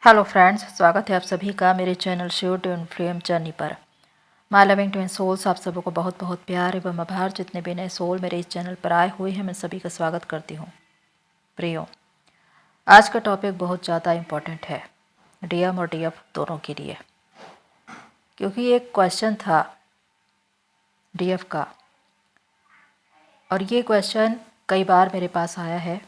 Hello friends, स्वागत है आप सभी का मेरे channel Shiv twin flame journey पर। माय लविंग ट्विन सोल्स, आप सबों को बहुत बहुत प्यार एवं आभार। जितने भी नए सोल मेरे इस चैनल पर आए हुए हैं, मैं सभी का स्वागत करती हूँ। प्रियो, आज का टॉपिक बहुत ज़्यादा इम्पोर्टेंट है डीएम और डीएफ दोनों के लिए, क्योंकि एक क्वेश्चन था डीएफ का और ये क्वेश्चन कई बार मेरे पास आया है।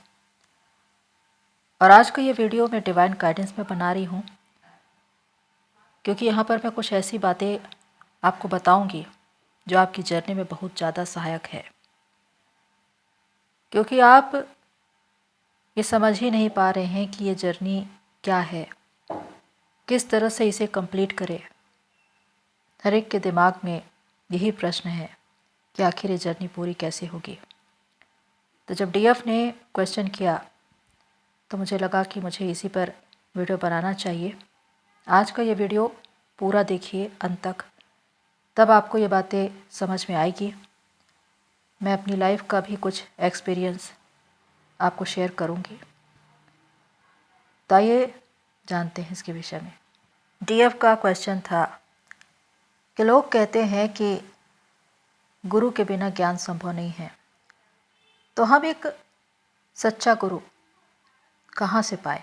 और आज का ये वीडियो मैं डिवाइन गाइडेंस में बना रही हूँ, क्योंकि यहाँ पर मैं कुछ ऐसी बातें आपको बताऊंगी जो आपकी जर्नी में बहुत ज़्यादा सहायक है। क्योंकि आप ये समझ ही नहीं पा रहे हैं कि ये जर्नी क्या है, किस तरह से इसे कंप्लीट करें। हर एक के दिमाग में यही प्रश्न है कि आखिर ये जर्नी पूरी कैसे होगी। तो जब डीएफ ने क्वेश्चन किया तो मुझे लगा कि मुझे इसी पर वीडियो बनाना चाहिए। आज का ये वीडियो पूरा देखिए अंत तक, तब आपको ये बातें समझ में आएगी। मैं अपनी लाइफ का भी कुछ एक्सपीरियंस आपको शेयर करूंगी। तो आइए जानते हैं इसके विषय में। डीएफ का क्वेश्चन था कि लोग कहते हैं कि गुरु के बिना ज्ञान संभव नहीं है, तो हम एक सच्चा गुरु कहाँ से पाए।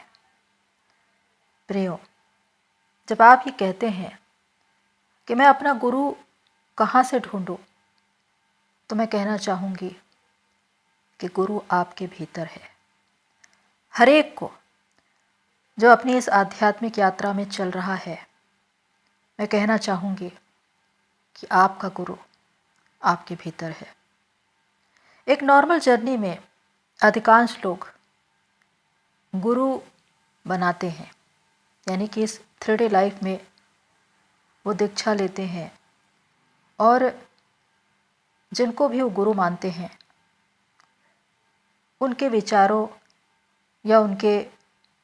प्रियो, जब आप ये कहते हैं कि मैं अपना गुरु कहाँ से ढूंढूं, तो मैं कहना चाहूँगी कि गुरु आपके भीतर है। हर एक को जो अपनी इस आध्यात्मिक यात्रा में चल रहा है, मैं कहना चाहूँगी कि आपका गुरु आपके भीतर है। एक नॉर्मल जर्नी में अधिकांश लोग गुरु बनाते हैं, यानी कि इस 3D लाइफ में वो दीक्षा लेते हैं और जिनको भी वो गुरु मानते हैं उनके विचारों या उनके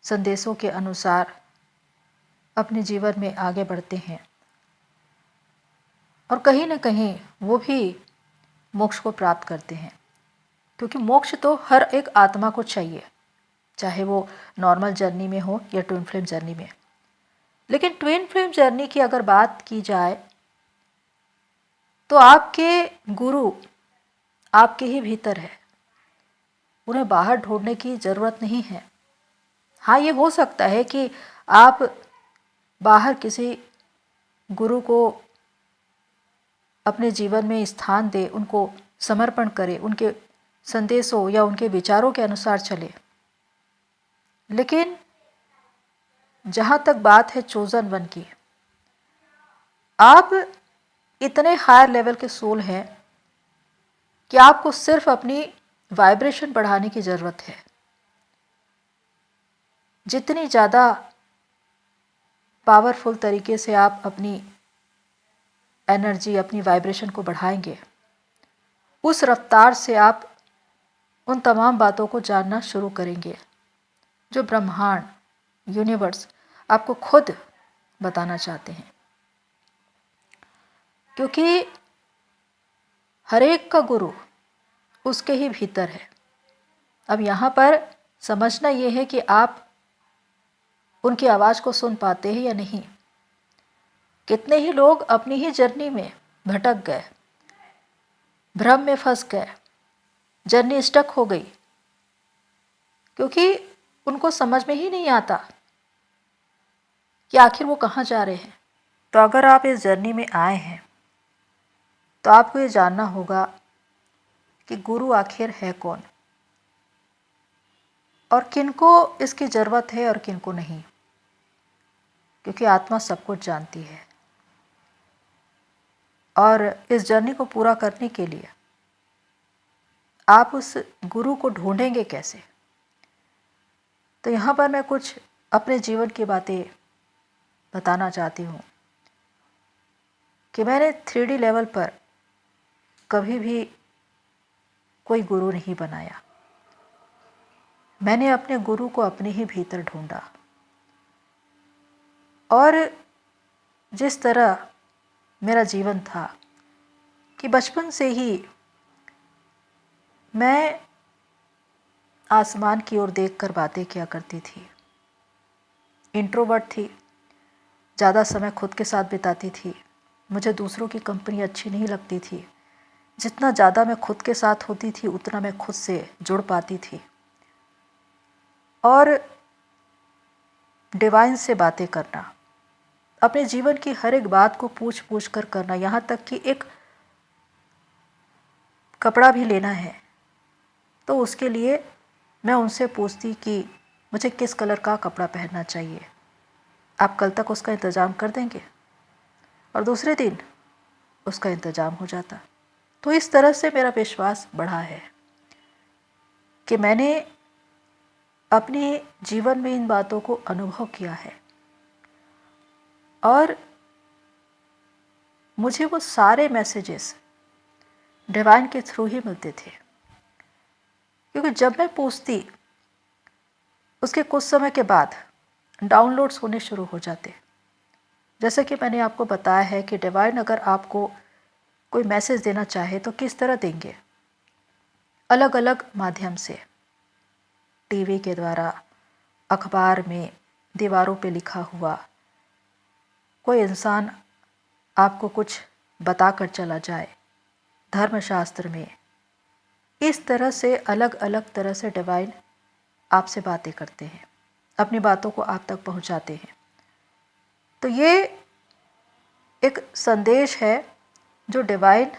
संदेशों के अनुसार अपने जीवन में आगे बढ़ते हैं और कहीं ना कहीं वो भी मोक्ष को प्राप्त करते हैं। क्योंकि मोक्ष तो हर एक आत्मा को चाहिए, चाहे वो नॉर्मल जर्नी में हो या ट्विन फ्लेम जर्नी में। लेकिन ट्विन फ्लेम जर्नी की अगर बात की जाए तो आपके गुरु आपके ही भीतर है, उन्हें बाहर ढूंढने की ज़रूरत नहीं है। हाँ, ये हो सकता है कि आप बाहर किसी गुरु को अपने जीवन में स्थान दें, उनको समर्पण करें, उनके संदेशों या उनके विचारों के अनुसार चले। लेकिन जहाँ तक बात है चोजन वन की, आप इतने हायर लेवल के सोल हैं कि आपको सिर्फ अपनी वाइब्रेशन बढ़ाने की ज़रूरत है। जितनी ज़्यादा पावरफुल तरीके से आप अपनी एनर्जी, अपनी वाइब्रेशन को बढ़ाएंगे, उस रफ्तार से आप उन तमाम बातों को जानना शुरू करेंगे जो ब्रह्मांड, यूनिवर्स आपको खुद बताना चाहते हैं। क्योंकि हर एक का गुरु उसके ही भीतर है। अब यहाँ पर समझना ये है कि आप उनकी आवाज़ को सुन पाते हैं या नहीं। कितने ही लोग अपनी ही जर्नी में भटक गए, भ्रम में फंस गए, जर्नी स्टक हो गई, क्योंकि उनको समझ में ही नहीं आता कि आखिर वो कहाँ जा रहे हैं। तो अगर आप इस जर्नी में आए हैं तो आपको ये जानना होगा कि गुरु आखिर है कौन और किनको इसकी ज़रूरत है और किनको नहीं। क्योंकि आत्मा सब कुछ जानती है और इस जर्नी को पूरा करने के लिए आप उस गुरु को ढूंढेंगे कैसे। तो यहाँ पर मैं कुछ अपने जीवन की बातें बताना चाहती हूँ कि मैंने 3D लेवल पर कभी भी कोई गुरु नहीं बनाया। मैंने अपने गुरु को अपने ही भीतर ढूंढा और जिस तरह मेरा जीवन था कि बचपन से ही मैं आसमान की ओर देखकर बातें किया करती थी। इंट्रोवर्ट थी, ज़्यादा समय खुद के साथ बिताती थी। मुझे दूसरों की कंपनी अच्छी नहीं लगती थी। जितना ज़्यादा मैं खुद के साथ होती थी उतना मैं खुद से जुड़ पाती थी। और डिवाइन से बातें करना, अपने जीवन की हर एक बात को पूछ पूछ कर करना, यहाँ तक कि एक कपड़ा भी लेना है तो उसके लिए मैं उनसे पूछती कि मुझे किस कलर का कपड़ा पहनना चाहिए, आप कल तक उसका इंतज़ाम कर देंगे, और दूसरे दिन उसका इंतज़ाम हो जाता। तो इस तरह से मेरा विश्वास बढ़ा है कि मैंने अपने जीवन में इन बातों को अनुभव किया है और मुझे वो सारे मैसेजेस डिवाइन के थ्रू ही मिलते थे। क्योंकि जब मैं पूछती उसके कुछ समय के बाद डाउनलोड्स होने शुरू हो जाते। जैसे कि मैंने आपको बताया है कि डिवाइन अगर आपको कोई मैसेज देना चाहे तो किस तरह देंगे, अलग अलग माध्यम से, टीवी के द्वारा, अखबार में, दीवारों पे लिखा हुआ, कोई इंसान आपको कुछ बताकर चला जाए, धर्मशास्त्र में, इस तरह से अलग अलग तरह से डिवाइन आपसे बातें करते हैं, अपनी बातों को आप तक पहुंचाते हैं। तो ये एक संदेश है जो डिवाइन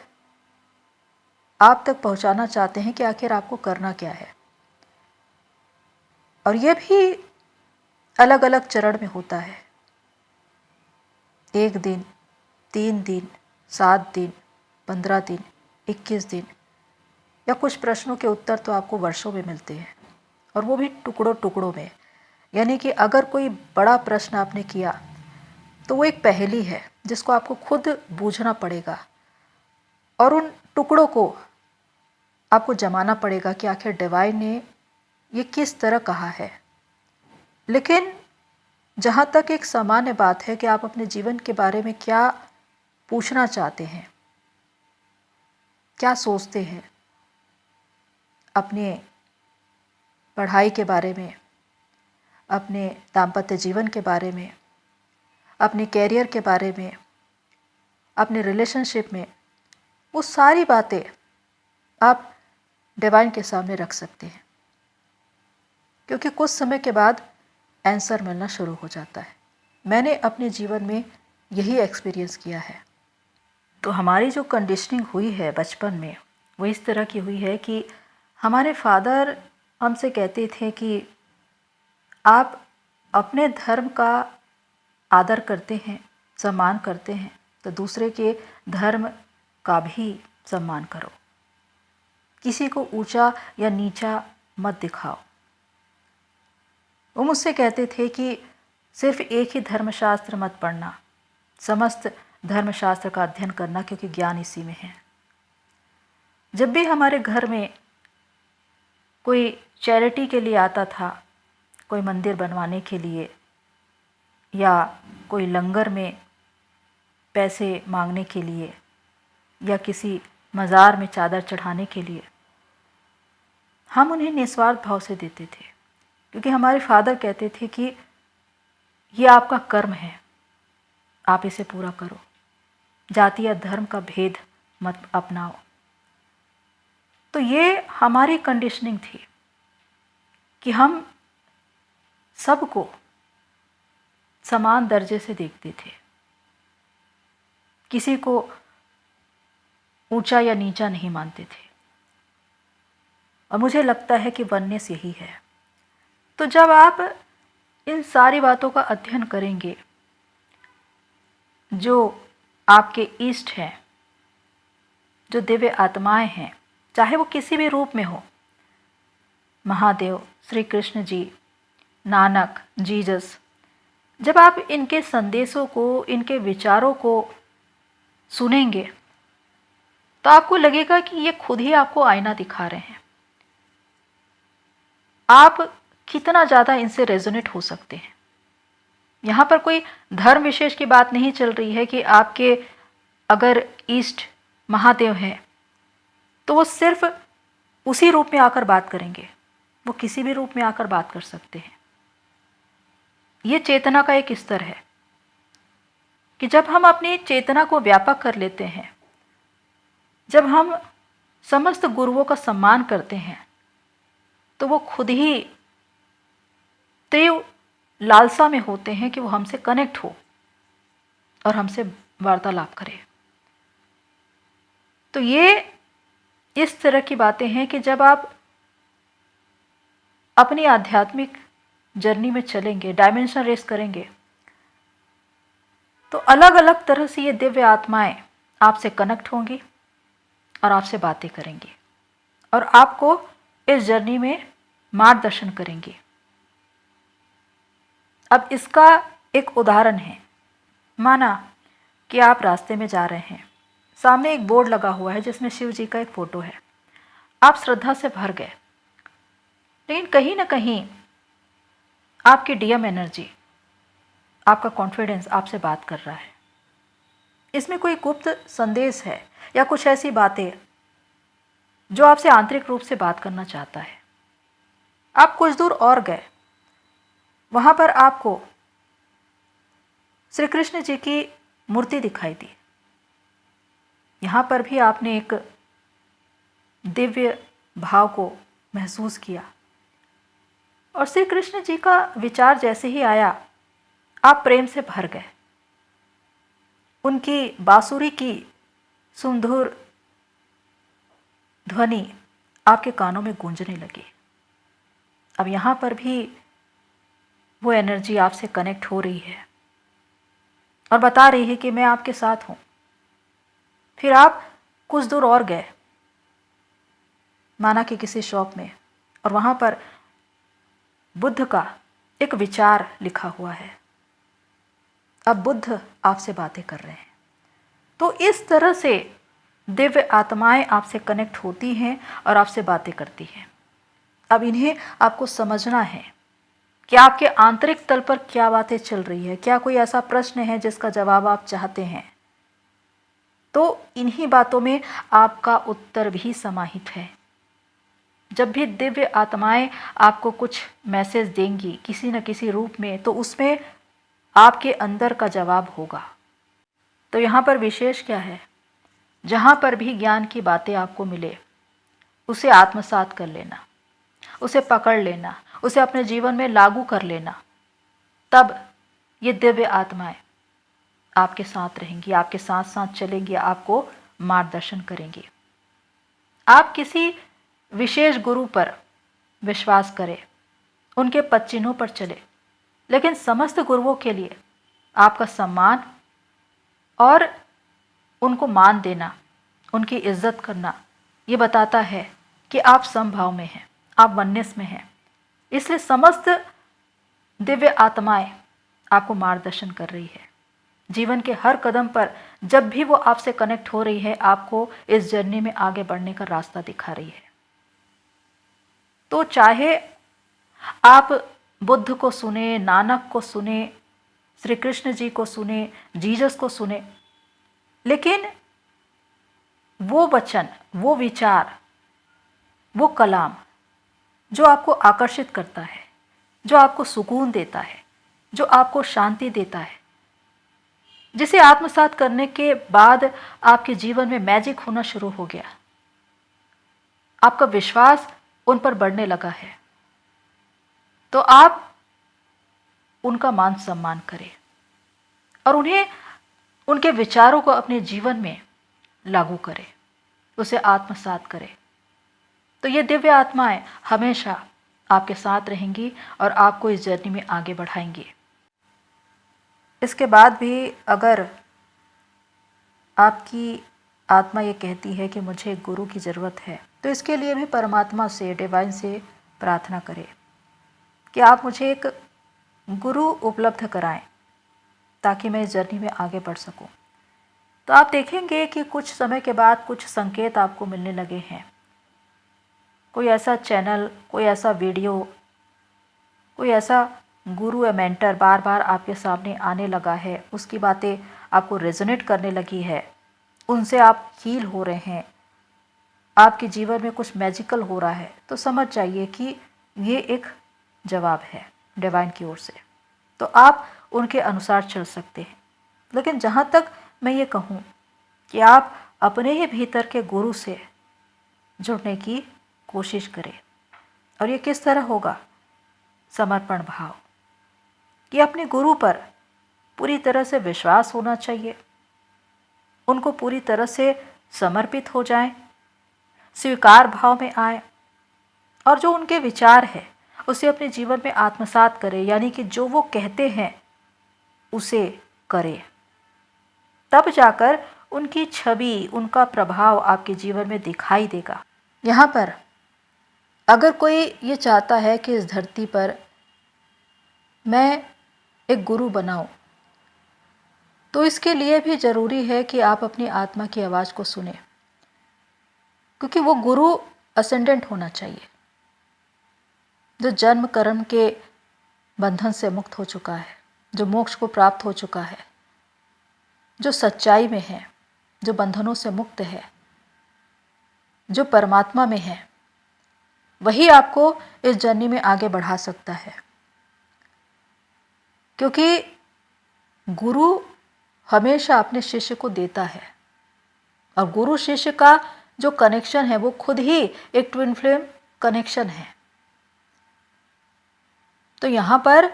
आप तक पहुंचाना चाहते हैं कि आखिर आपको करना क्या है। और ये भी अलग अलग चरण में होता है, 1 दिन, 3 दिन, 7 दिन, 15 दिन, 21 दिन, या कुछ प्रश्नों के उत्तर तो आपको वर्षों में मिलते हैं, और वो भी टुकड़ों टुकड़ों में। यानी कि अगर कोई बड़ा प्रश्न आपने किया तो वो एक पहेली है जिसको आपको खुद बूझना पड़ेगा और उन टुकड़ों को आपको जमाना पड़ेगा कि आखिर डिवाइन ने ये किस तरह कहा है। लेकिन जहाँ तक एक सामान्य बात है कि आप अपने जीवन के बारे में क्या पूछना चाहते हैं, क्या सोचते हैं, अपने पढ़ाई के बारे में, अपने दाम्पत्य जीवन के बारे में, अपने कैरियर के बारे में, अपने रिलेशनशिप में, वो सारी बातें आप डिवाइन के सामने रख सकते हैं। क्योंकि कुछ समय के बाद आंसर मिलना शुरू हो जाता है। मैंने अपने जीवन में यही एक्सपीरियंस किया है। तो हमारी जो कंडीशनिंग हुई है बचपन में वो इस तरह की हुई है कि हमारे फादर हमसे कहते थे कि आप अपने धर्म का आदर करते हैं, सम्मान करते हैं, तो दूसरे के धर्म का भी सम्मान करो, किसी को ऊंचा या नीचा मत दिखाओ। वो मुझसे कहते थे कि सिर्फ एक ही धर्मशास्त्र मत पढ़ना, समस्त धर्मशास्त्र का अध्ययन करना, क्योंकि ज्ञान इसी में है। जब भी हमारे घर में कोई चैरिटी के लिए आता था, कोई मंदिर बनवाने के लिए या कोई लंगर में पैसे मांगने के लिए या किसी मज़ार में चादर चढ़ाने के लिए, हम उन्हें निस्वार्थ भाव से देते थे। क्योंकि हमारे फादर कहते थे कि ये आपका कर्म है, आप इसे पूरा करो, जाति या धर्म का भेद मत अपनाओ। तो ये हमारी कंडीशनिंग थी कि हम सबको समान दर्जे से देखते थे, किसी को ऊंचा या नीचा नहीं मानते थे। और मुझे लगता है कि वननेस यही है। तो जब आप इन सारी बातों का अध्ययन करेंगे, जो आपके इष्ट हैं, जो दिव्य आत्माएं हैं, चाहे वो किसी भी रूप में हो, महादेव, श्री कृष्ण जी, नानक, जीसस, जब आप इनके संदेशों को, इनके विचारों को सुनेंगे तो आपको लगेगा कि ये खुद ही आपको आईना दिखा रहे हैं। आप कितना ज़्यादा इनसे रेजोनेट हो सकते हैं। यहाँ पर कोई धर्म विशेष की बात नहीं चल रही है कि आपके अगर इष्ट महादेव हैं तो वो सिर्फ उसी रूप में आकर बात करेंगे। वो किसी भी रूप में आकर बात कर सकते हैं। ये चेतना का एक स्तर है कि जब हम अपनी चेतना को व्यापक कर लेते हैं, जब हम समस्त गुरुओं का सम्मान करते हैं, तो वो खुद ही तीव्र लालसा में होते हैं कि वो हमसे कनेक्ट हो और हमसे वार्तालाप करे। तो ये इस तरह की बातें हैं कि जब आप अपनी आध्यात्मिक जर्नी में चलेंगे, डायमेंशन रेस करेंगे, तो अलग अलग तरह से ये दिव्य आत्माएं आपसे कनेक्ट होंगी और आपसे बातें करेंगी और आपको इस जर्नी में मार्गदर्शन करेंगी। अब इसका एक उदाहरण है। माना कि आप रास्ते में जा रहे हैं, सामने एक बोर्ड लगा हुआ है जिसमें शिव जी का एक फोटो है। आप श्रद्धा से भर गए, लेकिन कहीं ना कहीं आपकी डीएम एनर्जी, आपका कॉन्फिडेंस आपसे बात कर रहा है। इसमें कोई गुप्त संदेश है या कुछ ऐसी बातें जो आपसे आंतरिक रूप से बात करना चाहता है। आप कुछ दूर और गए, वहां पर आपको श्री कृष्ण जी की मूर्ति दिखाई दी। यहाँ पर भी आपने एक दिव्य भाव को महसूस किया और श्री कृष्ण जी का विचार जैसे ही आया, आप प्रेम से भर गए। उनकी बांसुरी की सुमधुर ध्वनि आपके कानों में गूंजने लगी। अब यहाँ पर भी वो एनर्जी आपसे कनेक्ट हो रही है और बता रही है कि मैं आपके साथ हूँ। फिर आप कुछ दूर और गए, माना कि किसी शॉप में, और वहाँ पर बुद्ध का एक विचार लिखा हुआ है। अब बुद्ध आपसे बातें कर रहे हैं। तो इस तरह से दिव्य आत्माएं आपसे कनेक्ट होती हैं और आपसे बातें करती हैं। अब इन्हें आपको समझना है कि आपके आंतरिक तल पर क्या बातें चल रही है। क्या कोई ऐसा प्रश्न है जिसका जवाब आप चाहते हैं, तो इन्हीं बातों में आपका उत्तर भी समाहित है। जब भी दिव्य आत्माएं आपको कुछ मैसेज देंगी किसी न किसी रूप में, तो उसमें आपके अंदर का जवाब होगा। तो यहाँ पर विशेष क्या है, जहाँ पर भी ज्ञान की बातें आपको मिले उसे आत्मसात कर लेना, उसे पकड़ लेना, उसे अपने जीवन में लागू कर लेना। तब ये दिव्य आत्माएं आपके साथ रहेंगी, आपके साथ साथ चलेंगी, आपको मार्गदर्शन करेंगी। आप किसी विशेष गुरु पर विश्वास करें, उनके पद चिन्हों पर चले, लेकिन समस्त गुरुओं के लिए आपका सम्मान और उनको मान देना, उनकी इज्जत करना, ये बताता है कि आप समभाव में हैं, आप वननेस में हैं। इसलिए समस्त दिव्य आत्माएं आपको मार्गदर्शन कर रही है। जीवन के हर कदम पर जब भी वो आपसे कनेक्ट हो रही है, आपको इस जर्नी में आगे बढ़ने का रास्ता दिखा रही है। तो चाहे आप बुद्ध को सुने, नानक को सुने, श्री कृष्ण जी को सुने, जीसस को सुने, लेकिन वो वचन, वो विचार, वो कलाम जो आपको आकर्षित करता है, जो आपको सुकून देता है, जो आपको शांति देता है, जिसे आत्मसात करने के बाद आपके जीवन में मैजिक होना शुरू हो गया, आपका विश्वास उन पर बढ़ने लगा है, तो आप उनका मान सम्मान करें और उन्हें, उनके विचारों को अपने जीवन में लागू करें, उसे आत्मसात करें। तो ये दिव्य आत्माएं हमेशा आपके साथ रहेंगी और आपको इस जर्नी में आगे बढ़ाएंगी। इसके बाद भी अगर आपकी आत्मा ये कहती है कि मुझे गुरु की ज़रूरत है, तो इसके लिए भी परमात्मा से, डिवाइन से प्रार्थना करें कि आप मुझे एक गुरु उपलब्ध कराएं ताकि मैं इस जर्नी में आगे बढ़ सकूं। तो आप देखेंगे कि कुछ समय के बाद कुछ संकेत आपको मिलने लगे हैं। कोई ऐसा चैनल, कोई ऐसा वीडियो, कोई ऐसा गुरु या मेंटर बार बार आपके सामने आने लगा है, उसकी बातें आपको रेजोनेट करने लगी है, उनसे आप हील हो रहे हैं, आपके जीवन में कुछ मैजिकल हो रहा है, तो समझ जाइए कि ये एक जवाब है डिवाइन की ओर से, तो आप उनके अनुसार चल सकते हैं। लेकिन जहाँ तक मैं ये कहूँ कि आप अपने ही भीतर के गुरु से जुड़ने की कोशिश करें। और ये किस तरह होगा? समर्पण भाव, कि अपने गुरु पर पूरी तरह से विश्वास होना चाहिए, उनको पूरी तरह से समर्पित हो जाएं, स्वीकार भाव में आए और जो उनके विचार है उसे अपने जीवन में आत्मसात करें, यानी कि जो वो कहते हैं उसे करें। तब जाकर उनकी छवि, उनका प्रभाव आपके जीवन में दिखाई देगा। यहाँ पर अगर कोई ये चाहता है कि इस धरती पर मैं एक गुरु बनाऊं, तो इसके लिए भी ज़रूरी है कि आप अपनी आत्मा की आवाज़ को सुने, क्योंकि वो गुरु असेंडेंट होना चाहिए, जो जन्म कर्म के बंधन से मुक्त हो चुका है, जो मोक्ष को प्राप्त हो चुका है, जो सच्चाई में है, जो बंधनों से मुक्त है, जो परमात्मा में है, वही आपको इस जर्नी में आगे बढ़ा सकता है। क्योंकि गुरु हमेशा अपने शिष्य को देता है, और गुरु शिष्य का जो कनेक्शन है वो खुद ही एक ट्विन फ्लेम कनेक्शन है। तो यहाँ पर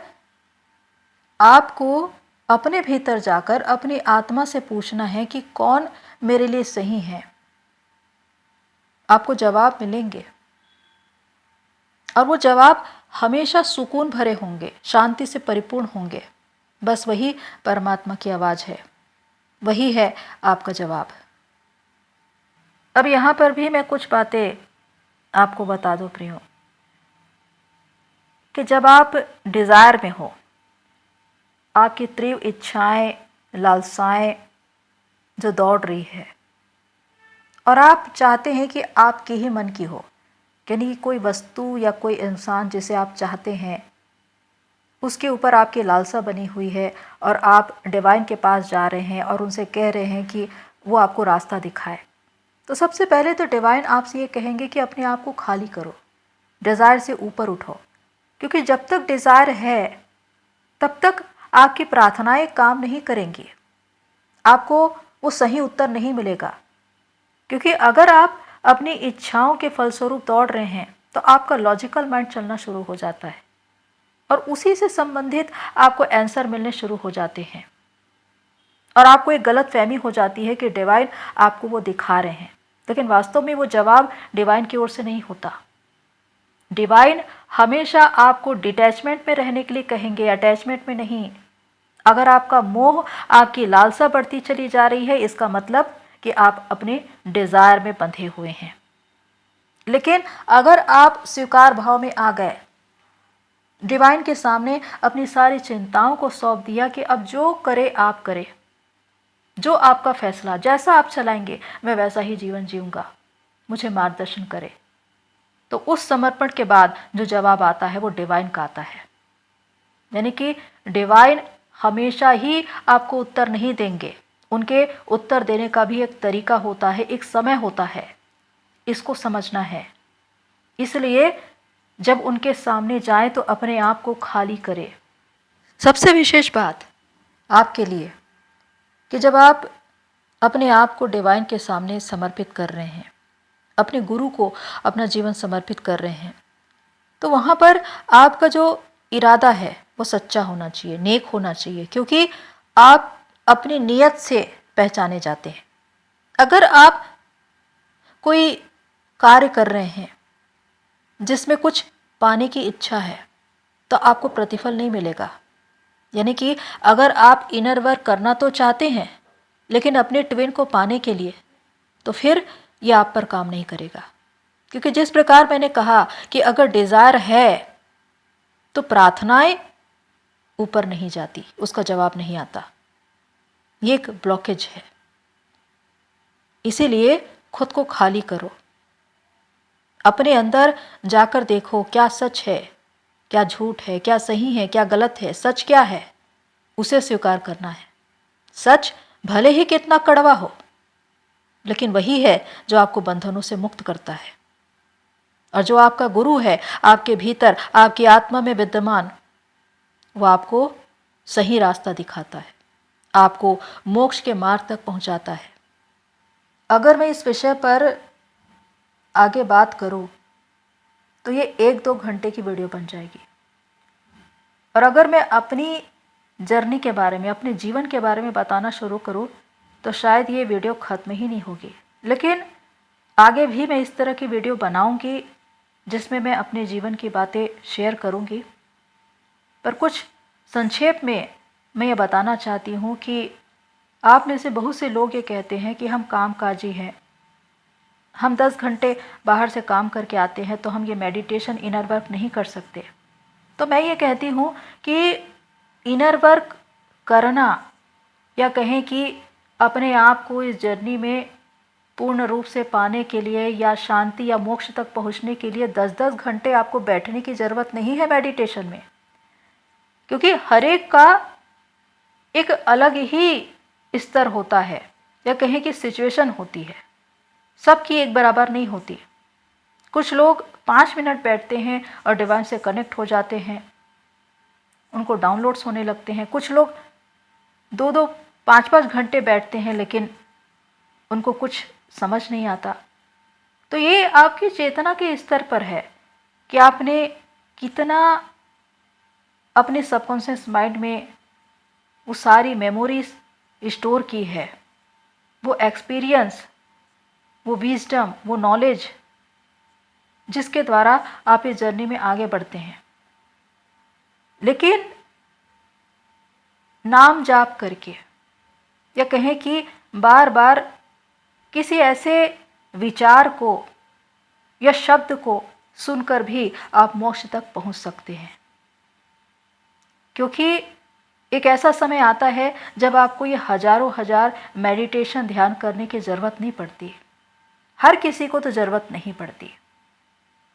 आपको अपने भीतर जाकर अपनी आत्मा से पूछना है कि कौन मेरे लिए सही है। आपको जवाब मिलेंगे और वो जवाब हमेशा सुकून भरे होंगे, शांति से परिपूर्ण होंगे। बस वही परमात्मा की आवाज़ है, वही है आपका जवाब। अब यहाँ पर भी मैं कुछ बातें आपको बता दूं प्रियो, कि जब आप डिज़ायर में हो, आपकी तीव्र इच्छाएं, लालसाएं जो दौड़ रही है, और आप चाहते हैं कि आपके ही मन की हो, यानी कोई वस्तु या कोई इंसान जिसे आप चाहते हैं उसके ऊपर आपकी लालसा बनी हुई है, और आप डिवाइन के पास जा रहे हैं और उनसे कह रहे हैं कि वो आपको रास्ता दिखाए। तो सबसे पहले तो डिवाइन आपसे ये कहेंगे कि अपने आप को खाली करो, डिज़ायर से ऊपर उठो, क्योंकि जब तक डिज़ायर है तब तक आपकी प्रार्थनाएं काम नहीं करेंगी, आपको वो सही उत्तर नहीं मिलेगा। क्योंकि अगर आप अपनी इच्छाओं के फलस्वरूप दौड़ रहे हैं तो आपका लॉजिकल माइंड चलना शुरू हो जाता है, और उसी से संबंधित आपको आंसर मिलने शुरू हो जाते हैं, और आपको एक गलत फहमी हो जाती है कि डिवाइन आपको वो दिखा रहे हैं, लेकिन वास्तव में वो जवाब डिवाइन की ओर से नहीं होता। डिवाइन हमेशा आपको डिटैचमेंट में रहने के लिए कहेंगे, अटैचमेंट में नहीं। अगर आपका मोह, आपकी लालसा बढ़ती चली जा रही है, इसका मतलब कि आप अपने डिज़ायर में बंधे हुए हैं। लेकिन अगर आप स्वीकार भाव में आ गए, डिवाइन के सामने अपनी सारी चिंताओं को सौंप दिया कि अब जो करे आप करें, जो आपका फैसला, जैसा आप चलाएंगे मैं वैसा ही जीवन जीऊँगा, मुझे मार्गदर्शन करें, तो उस समर्पण के बाद जो जवाब आता है वो डिवाइन का आता है। यानी कि डिवाइन हमेशा ही आपको उत्तर नहीं देंगे, उनके उत्तर देने का भी एक तरीका होता है, एक समय होता है, इसको समझना है। इसलिए जब उनके सामने जाएं तो अपने आप को खाली करें। सबसे विशेष बात आपके लिए कि जब आप अपने आप को डिवाइन के सामने समर्पित कर रहे हैं, अपने गुरु को अपना जीवन समर्पित कर रहे हैं, तो वहाँ पर आपका जो इरादा है वो सच्चा होना चाहिए, नेक होना चाहिए, क्योंकि आप अपनी नीयत से पहचाने जाते हैं। अगर आप कोई कार्य कर रहे हैं जिसमें कुछ पाने की इच्छा है तो आपको प्रतिफल नहीं मिलेगा। यानी कि अगर आप इनर वर्क करना तो चाहते हैं लेकिन अपने ट्विन को पाने के लिए, तो फिर ये आप पर काम नहीं करेगा। क्योंकि जिस प्रकार मैंने कहा कि अगर डिज़ायर है तो प्रार्थनाएं ऊपर नहीं जाती, उसका जवाब नहीं आता, ये एक ब्लॉकेज है। इसीलिए खुद को खाली करो, अपने अंदर जाकर देखो क्या सच है, क्या झूठ है, क्या सही है, क्या गलत है, सच क्या है, उसे स्वीकार करना है। सच भले ही कितना कड़वा हो, लेकिन वही है जो आपको बंधनों से मुक्त करता है। और जो आपका गुरु है आपके भीतर, आपकी आत्मा में विद्यमान, वो आपको सही रास्ता दिखाता है, आपको मोक्ष के मार्ग तक पहुंचाता है। अगर मैं इस विषय पर आगे बात करूं तो ये 1-2 घंटे की वीडियो बन जाएगी। और अगर मैं अपनी जर्नी के बारे में, अपने जीवन के बारे में बताना शुरू करूं तो शायद ये वीडियो ख़त्म ही नहीं होगी। लेकिन आगे भी मैं इस तरह की वीडियो बनाऊंगी जिसमें मैं अपने जीवन की बातें शेयर करूंगी। पर कुछ संक्षेप में मैं ये बताना चाहती हूँ कि आप में से बहुत से लोग ये कहते हैं कि हम कामकाजी हैं, हम 10 घंटे बाहर से काम करके आते हैं तो हम ये मेडिटेशन, इनर वर्क नहीं कर सकते। तो मैं ये कहती हूँ कि इनर वर्क करना, या कहें कि अपने आप को इस जर्नी में पूर्ण रूप से पाने के लिए या शांति या मोक्ष तक पहुँचने के लिए 10-10 घंटे आपको बैठने की ज़रूरत नहीं है मेडिटेशन में। क्योंकि हर एक का एक अलग ही स्तर होता है, या कहें कि सिचुएशन होती है, सबकी एक बराबर नहीं होती। कुछ लोग 5 मिनट बैठते हैं और डिवाइन से कनेक्ट हो जाते हैं, उनको डाउनलोड्स होने लगते हैं। कुछ लोग 2-2, 5-5 घंटे बैठते हैं लेकिन उनको कुछ समझ नहीं आता। तो ये आपकी चेतना के स्तर पर है कि आपने कितना अपने सबकॉन्शियस माइंड में वो सारी मेमोरीज स्टोर की है, वो एक्सपीरियंस, वो विजडम, वो नॉलेज जिसके द्वारा आप इस जर्नी में आगे बढ़ते हैं। लेकिन नाम जाप करके, या कहें कि बार बार किसी ऐसे विचार को या शब्द को सुनकर भी आप मोक्ष तक पहुंच सकते हैं। क्योंकि एक ऐसा समय आता है जब आपको ये हजारों हजार मेडिटेशन, ध्यान करने की ज़रूरत नहीं पड़ती। हर किसी को तो ज़रूरत नहीं पड़ती,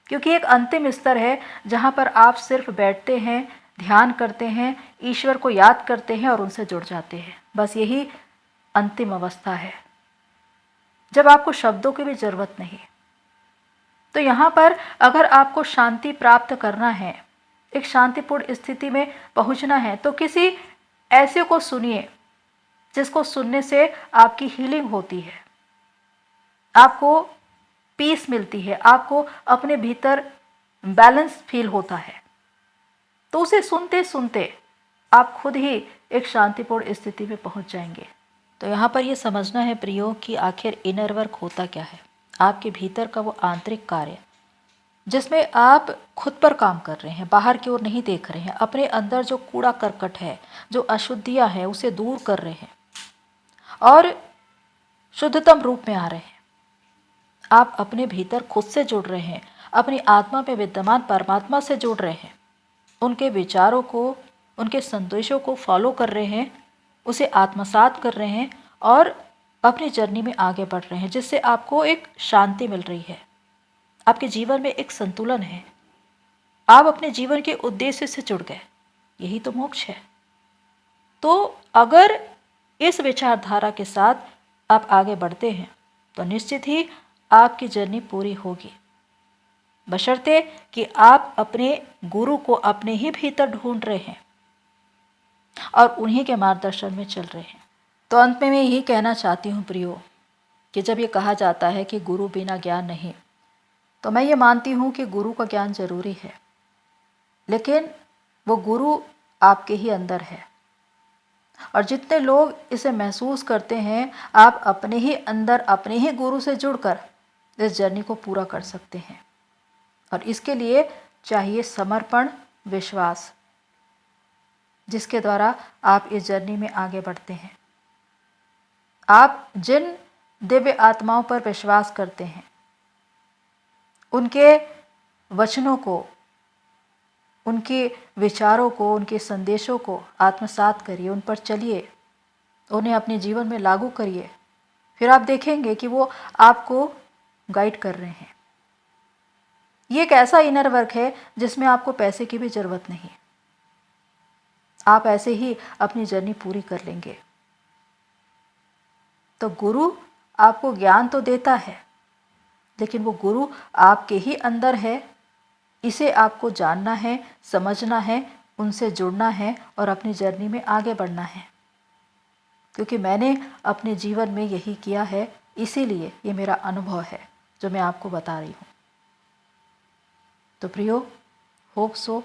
क्योंकि एक अंतिम स्तर है जहाँ पर आप सिर्फ बैठते हैं, ध्यान करते हैं, ईश्वर को याद करते हैं और उनसे जुड़ जाते हैं। बस यही अंतिम अवस्था है जब आपको शब्दों की भी ज़रूरत नहीं। तो यहाँ पर अगर आपको शांति प्राप्त करना है, एक शांतिपूर्ण स्थिति में पहुँचना है, तो किसी ऐसे को सुनिए जिसको सुनने से आपकी हीलिंग होती है, आपको पीस मिलती है, आपको अपने भीतर बैलेंस फील होता है। तो उसे सुनते सुनते आप खुद ही एक शांतिपूर्ण स्थिति में पहुंच जाएंगे। तो यहाँ पर ये समझना है प्रियो कि आखिर इनर वर्क होता क्या है। आपके भीतर का वो आंतरिक कार्य जिसमें आप खुद पर काम कर रहे हैं, बाहर की ओर नहीं देख रहे हैं, अपने अंदर जो कूड़ा करकट है, जो अशुद्धियाँ हैं, उसे दूर कर रहे हैं और शुद्धतम रूप में आ रहे हैं। आप अपने भीतर खुद से जुड़ रहे हैं, अपनी आत्मा में विद्यमान परमात्मा से जुड़ रहे हैं, उनके विचारों को, उनके संदेशों को फॉलो कर रहे हैं, उसे आत्मसात कर रहे हैं और अपनी जर्नी में आगे बढ़ रहे हैं, जिससे आपको एक शांति मिल रही है, आपके जीवन में एक संतुलन है, आप अपने जीवन के उद्देश्य से जुड़ गए। यही तो मोक्ष है। तो अगर इस विचारधारा के साथ आप आगे बढ़ते हैं तो निश्चित ही आपकी जर्नी पूरी होगी, बशर्ते कि आप अपने गुरु को अपने ही भीतर ढूंढ रहे हैं और उन्हीं के मार्गदर्शन में चल रहे हैं। तो अंत में मैं यही कहना चाहती हूँ प्रियो, कि जब ये कहा जाता है कि गुरु बिना ज्ञान नहीं, तो मैं ये मानती हूँ कि गुरु का ज्ञान जरूरी है, लेकिन वो गुरु आपके ही अंदर है। और जितने लोग इसे महसूस करते हैं, आप अपने ही अंदर, अपने ही गुरु से जुड़कर इस जर्नी को पूरा कर सकते हैं। और इसके लिए चाहिए समर्पण, विश्वास, जिसके द्वारा आप इस जर्नी में आगे बढ़ते हैं। आप जिन दिव्य आत्माओं पर विश्वास करते हैं, उनके वचनों को, उनके विचारों को, उनके संदेशों को आत्मसात करिए, उन पर चलिए, उन्हें अपने जीवन में लागू करिए। फिर आप देखेंगे कि वो आपको गाइड कर रहे हैं। ये एक ऐसा इनर वर्क है जिसमें आपको पैसे की भी ज़रूरत नहीं। आप ऐसे ही अपनी जर्नी पूरी कर लेंगे। तो गुरु आपको ज्ञान तो देता है, लेकिन वो गुरु आपके ही अंदर है। इसे आपको जानना है, समझना है, उनसे जुड़ना है और अपनी जर्नी में आगे बढ़ना है। क्योंकि मैंने अपने जीवन में यही किया है, इसीलिए ये मेरा अनुभव है जो मैं आपको बता रही हूँ। तो प्रियो, होप सो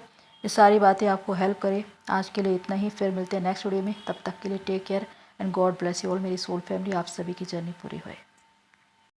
ये सारी बातें आपको हेल्प करें। आज के लिए इतना ही, फिर मिलते हैं नेक्स्ट वीडियो में। तब तक के लिए take care and God bless you all. मेरी सोल फैमिली, आप सभी की जर्नी पूरी होए।